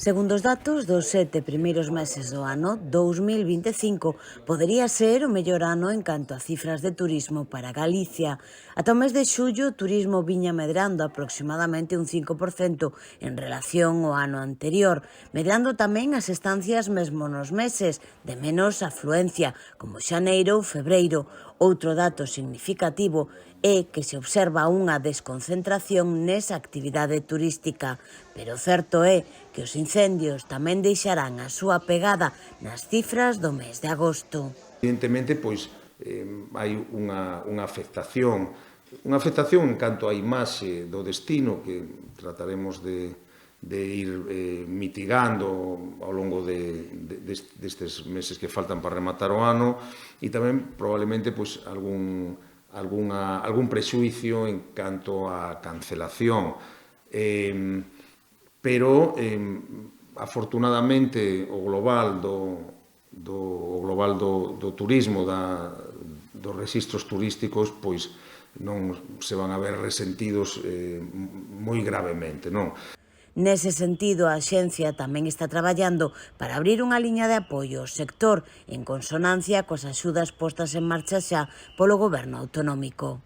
Segundo os datos dos 7 primeiros meses do ano 2025, podería ser o mellor ano en canto a cifras de turismo para Galicia. Ata o mes de xullo, o turismo viña medrando aproximadamente un 5% en relación ao ano anterior, medrando tamén as estancias mesmo nos meses de menos afluencia, como xaneiro ou febreiro. Outro dato significativo é que se observa unha desconcentración nesa actividade turística, pero certo é que os incendios tamén deixarán a súa pegada nas cifras do mes de agosto. Evidentemente, pois, hai unha afectación en canto á imaxe do destino que trataremos de ir mitigando ao longo destes meses que faltan para rematar o ano, e tamén probablemente pois algún prexuicio en canto á cancelación. Pero afortunadamente o global do turismo, dos rexistros turísticos, pois non se van a ver resentidos moi gravemente, non? Nese sentido, a Axencia tamén está traballando para abrir unha liña de apoio ao sector en consonancia coas axudas postas en marcha xa polo Goberno autonómico.